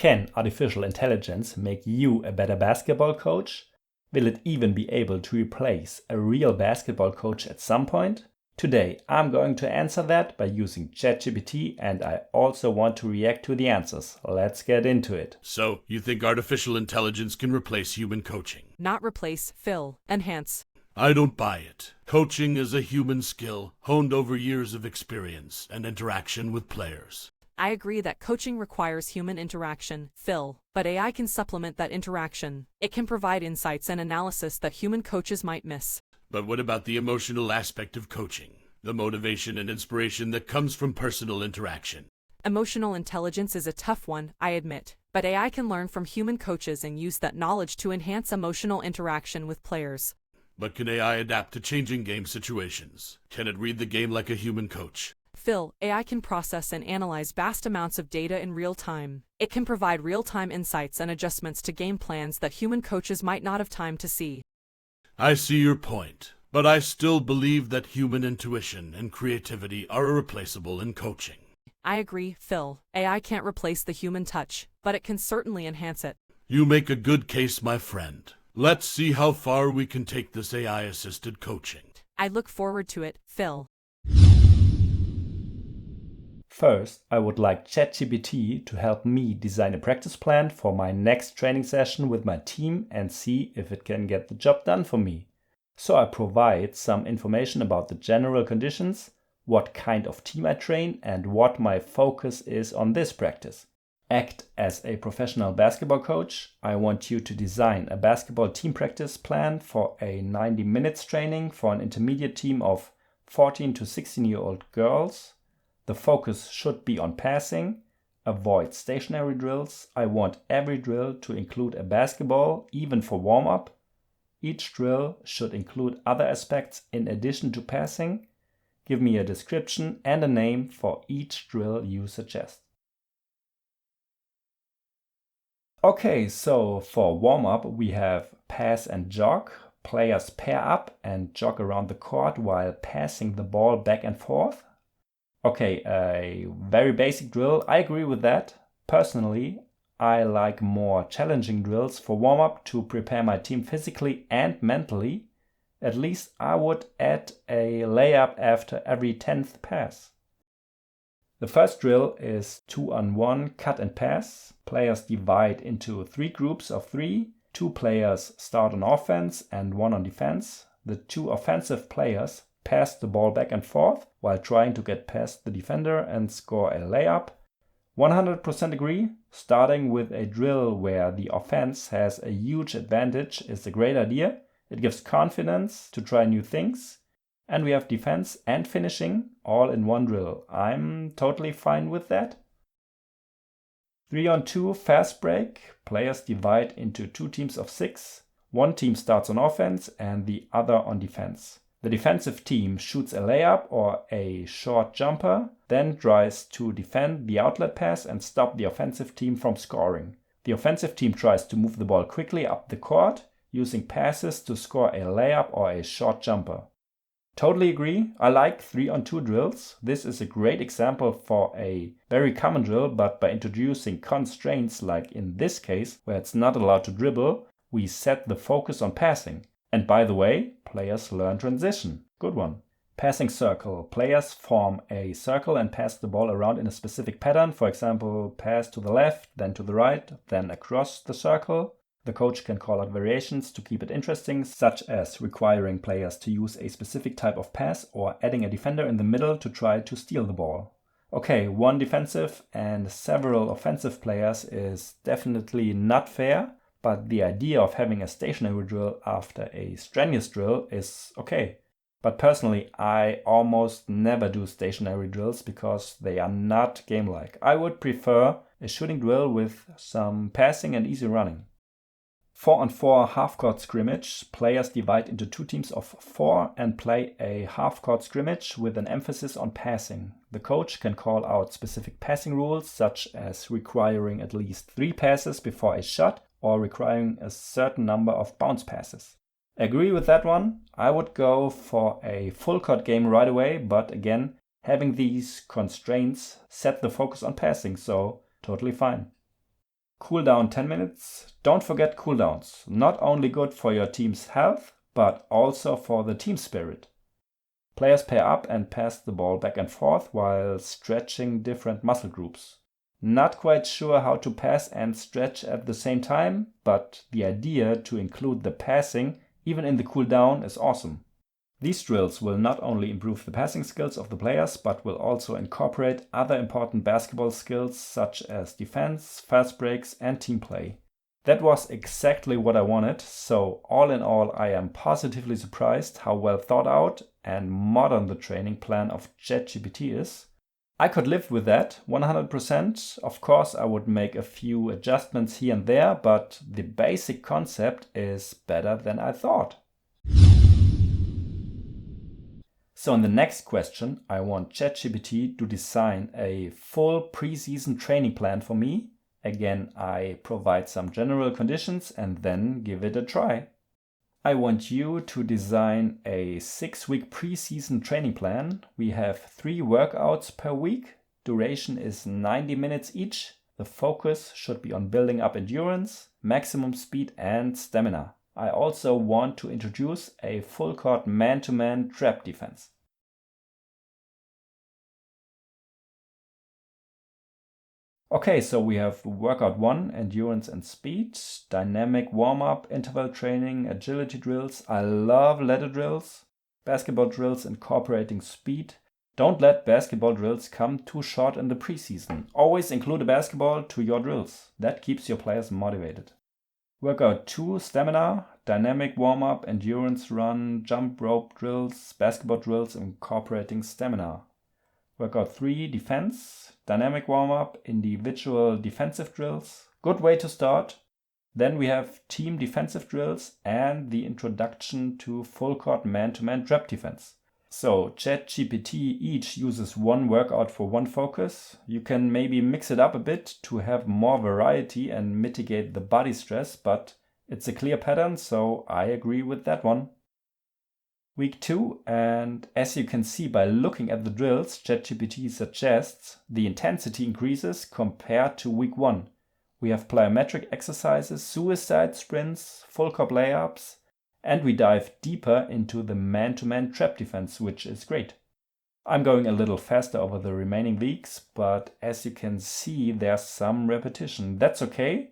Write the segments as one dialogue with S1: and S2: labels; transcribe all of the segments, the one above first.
S1: Can artificial intelligence make you a better basketball coach? Will it even be able to replace a real basketball coach at some point? Today, I'm going to answer that by using ChatGPT, and I also want to react to the answers. Let's get into it.
S2: So, you think artificial intelligence can replace human coaching?
S3: Not replace, fill, enhance.
S2: I don't buy it. Coaching is a human skill honed over years of experience and interaction with players.
S3: I agree that coaching requires human interaction, fill, but AI can supplement that interaction. It can provide insights and analysis that human coaches might miss.
S2: But what about the emotional aspect of coaching? The motivation and inspiration that comes from personal interaction?
S3: Emotional intelligence is a tough one, I admit, but AI can learn from human coaches and use that knowledge to enhance emotional interaction with players.
S2: But can AI adapt to changing game situations? Can it read the game like a human coach?
S3: Phil, AI can process and analyze vast amounts of data in real time. It can provide real-time insights and adjustments to game plans that human coaches might not have time to see.
S2: I see your point, but I still believe that human intuition and creativity are irreplaceable in coaching.
S3: I agree, Phil. AI can't replace the human touch, but it can certainly enhance it.
S2: You make a good case, my friend. Let's see how far we can take this AI-assisted coaching.
S3: I look forward to it, Phil.
S1: First, I would like ChatGPT to help me design a practice plan for my next training session with my team and see if it can get the job done for me. So I provide some information about the general conditions, what kind of team I train, and what my focus is on this practice. Act as a professional basketball coach. I want you to design a basketball team practice plan for a 90 minutes training for an intermediate team of 14 to 16-year-old girls. The focus should be on passing. Avoid stationary drills. I want every drill to include a basketball, even for warm-up. Each drill should include other aspects in addition to passing. Give me a description and a name for each drill you suggest. Okay, so for warm-up we have pass and jog. Players pair up and jog around the court while passing the ball back and forth. Okay, a very basic drill. I agree with that. Personally, I like more challenging drills for warm-up to prepare my team physically and mentally. At least I would add a layup after every 10th pass. The first drill is 2-on-1 cut and pass. Players divide into 3 groups of 3. 2 players start on offense and 1 on defense. The 2 offensive players pass the ball back and forth while trying to get past the defender and score a layup. 100% agree. Starting with a drill where the offense has a huge advantage is a great idea. It gives confidence to try new things. And we have defense and finishing all in one drill. I'm totally fine with that. 3-on-2 fast break. Players divide into 2 teams of 6. One team starts on offense and the other on defense. The defensive team shoots a layup or a short jumper, then tries to defend the outlet pass and stop the offensive team from scoring. The offensive team tries to move the ball quickly up the court, using passes to score a layup or a short jumper. Totally agree. I like 3-on-2 drills. This is a great example for a very common drill, but by introducing constraints like in this case, where it's not allowed to dribble, we set the focus on passing. And by the way, players learn transition. Good one. Passing circle. Players form a circle and pass the ball around in a specific pattern. For example, pass to the left, then to the right, then across the circle. The coach can call out variations to keep it interesting, such as requiring players to use a specific type of pass or adding a defender in the middle to try to steal the ball. Okay, 1 defensive and several offensive players is definitely not fair. But the idea of having a stationary drill after a strenuous drill is okay. But personally, I almost never do stationary drills because they are not game-like. I would prefer a shooting drill with some passing and easy running. 4-on-4 half-court scrimmage. Players divide into 2 teams of 4 and play a half-court scrimmage with an emphasis on passing. The coach can call out specific passing rules, such as requiring at least 3 passes before a shot, or requiring a certain number of bounce passes. Agree with that one? I would go for a full court game right away, but again, having these constraints set the focus on passing, so totally fine. Cool down 10 minutes. Don't forget cooldowns. Not only good for your team's health, but also for the team spirit. Players pair up and pass the ball back and forth while stretching different muscle groups. Not quite sure how to pass and stretch at the same time, but the idea to include the passing even in the cooldown is awesome. These drills will not only improve the passing skills of the players, but will also incorporate other important basketball skills such as defense, fast breaks, and team play. That was exactly what I wanted, so all in all I am positively surprised how well thought out and modern the training plan of ChatGPT is. I could live with that 100%. Of course I would make a few adjustments here and there, but the basic concept is better than I thought. So in the next question, I want ChatGPT to design a full preseason training plan for me. Again, I provide some general conditions and then give it a try. I want you to design a 6-week preseason training plan. We have 3 workouts per week. Duration is 90 minutes each. The focus should be on building up endurance, maximum speed and stamina. I also want to introduce a full court man-to-man trap defense. Okay, so we have workout 1, endurance and speed, dynamic warm-up, interval training, agility drills. I love ladder drills, basketball drills incorporating speed. Don't let basketball drills come too short in the preseason. Always include a basketball to your drills. That keeps your players motivated. Workout 2, stamina, dynamic warm-up, endurance run, jump rope drills, basketball drills incorporating stamina. Workout 3, defense, dynamic warm-up, individual defensive drills. Good way to start. Then we have team defensive drills and the introduction to full court man-to-man trap defense. So ChatGPT each uses one workout for one focus. You can maybe mix it up a bit to have more variety and mitigate the body stress, but it's a clear pattern, so I agree with that one. Week 2, and as you can see by looking at the drills, ChatGPT suggests the intensity increases compared to week 1. We have plyometric exercises, suicide sprints, full court layups, and we dive deeper into the man-to-man trap defense, which is great. I'm going a little faster over the remaining weeks, but as you can see, there's some repetition. That's okay.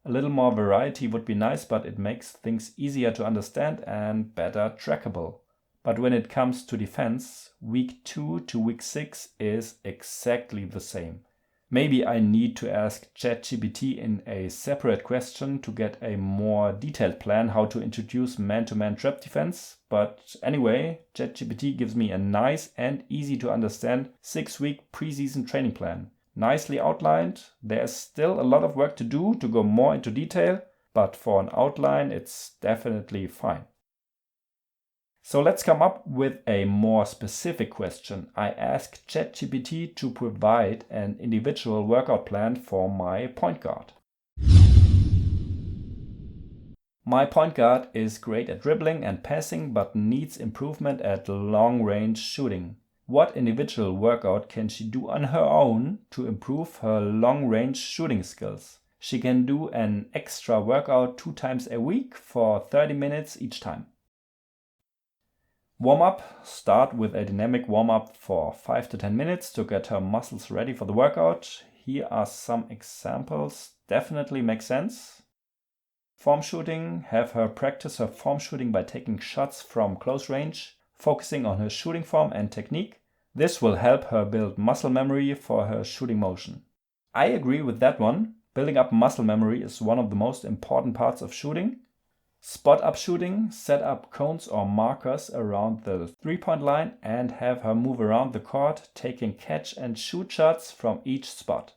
S1: A little more variety would be nice, but it makes things easier to understand and better trackable. But when it comes to defense, week 2 to week 6 is exactly the same. Maybe I need to ask ChatGPT in a separate question to get a more detailed plan how to introduce man-to-man trap defense. But anyway, ChatGPT gives me a nice and easy to understand 6-week preseason training plan. Nicely outlined. There's still a lot of work to do to go more into detail, but for an outline, it's definitely fine. So let's come up with a more specific question. I asked ChatGPT to provide an individual workout plan for my point guard. My point guard is great at dribbling and passing, but needs improvement at long-range shooting. What individual workout can she do on her own to improve her long-range shooting skills? She can do an extra workout 2 times a week for 30 minutes each time. Warm-up, start with a dynamic warm-up for 5 to 10 minutes to get her muscles ready for the workout. Here are some examples, definitely make sense. Form shooting, have her practice her form shooting by taking shots from close range, focusing on her shooting form and technique. This will help her build muscle memory for her shooting motion. I agree with that one. Building up muscle memory is one of the most important parts of shooting. Spot up shooting, set up cones or markers around the 3-point line and have her move around the court, taking catch and shoot shots from each spot.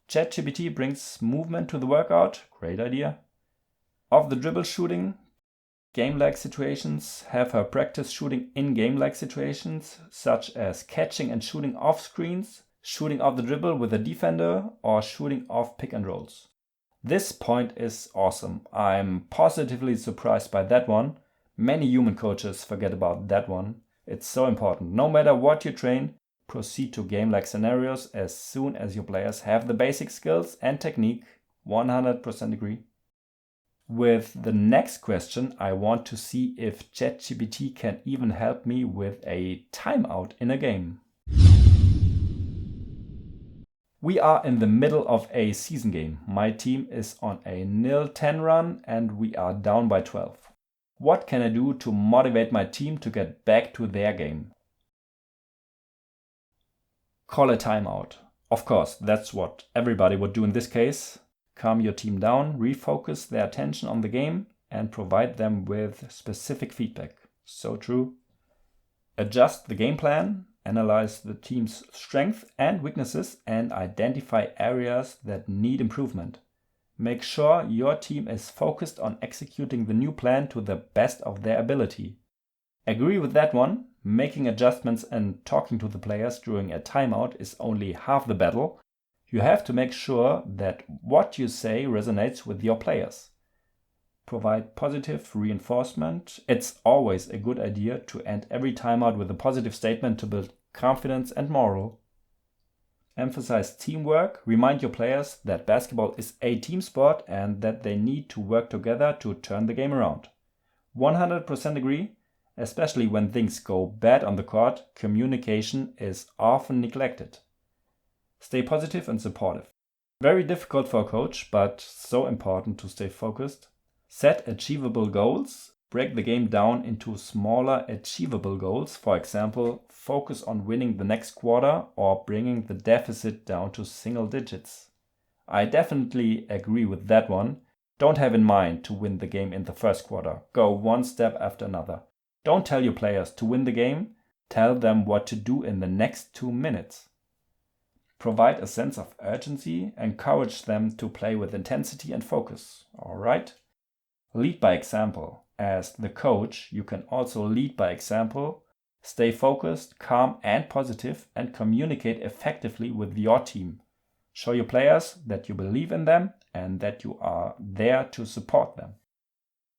S1: ChatGPT brings movement to the workout, great idea. Off the dribble shooting, game-like situations, have her practice shooting in game-like situations, such as catching and shooting off screens, shooting off the dribble with a defender, or shooting off pick and rolls. This point is awesome. I'm positively surprised by that one. Many human coaches forget about that one. It's so important. No matter what you train, proceed to game-like scenarios as soon as your players have the basic skills and technique. 100% agree. With the next question, I want to see if ChatGPT can even help me with a timeout in a game. We are in the middle of a season game. My team is on a 0-10 run and we are down by 12. What can I do to motivate my team to get back to their game? Call a timeout. Of course, that's what everybody would do in this case. Calm your team down, refocus their attention on the game, and provide them with specific feedback. So true. Adjust the game plan, analyze the team's strengths and weaknesses, and identify areas that need improvement. Make sure your team is focused on executing the new plan to the best of their ability. Agree with that one. Making adjustments and talking to the players during a timeout is only half the battle. You have to make sure that what you say resonates with your players. Provide positive reinforcement. It's always a good idea to end every timeout with a positive statement to build confidence and morale. Emphasize teamwork. Remind your players that basketball is a team sport and that they need to work together to turn the game around. 100% agree. Especially when things go bad on the court, communication is often neglected. Stay positive and supportive. Very difficult for a coach, but so important to stay focused. Set achievable goals. Break the game down into smaller achievable goals. For example, focus on winning the next quarter or bringing the deficit down to single digits. I definitely agree with that one. Don't have in mind to win the game in the first quarter. Go one step after another. Don't tell your players to win the game. Tell them what to do in the next 2 minutes. Provide a sense of urgency. Encourage them to play with intensity and focus. All right? Lead by example. As the coach, you can also lead by example. Stay focused, calm and positive, and communicate effectively with your team. Show your players that you believe in them and that you are there to support them.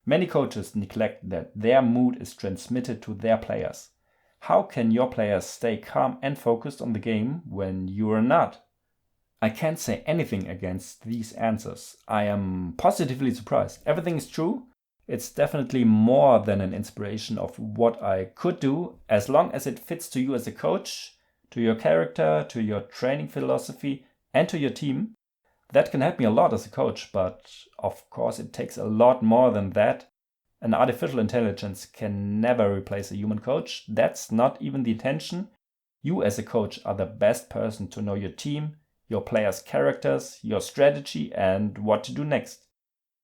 S1: Many coaches neglect that their mood is transmitted to their players. How can your players stay calm and focused on the game when you are not? I can't say anything against these answers. I am positively surprised. Everything is true. It's definitely more than an inspiration of what I could do, as long as it fits to you as a coach, to your character, to your training philosophy, and to your team. That can help me a lot as a coach, but of course it takes a lot more than that. An artificial intelligence can never replace a human coach. That's not even the intention. You as a coach are the best person to know your team, your players' characters, your strategy, and what to do next.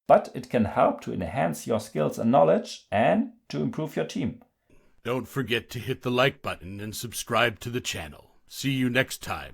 S1: But it can help to enhance your skills and knowledge and to improve your team.
S2: Don't forget to hit the like button and subscribe to the channel. See you next time.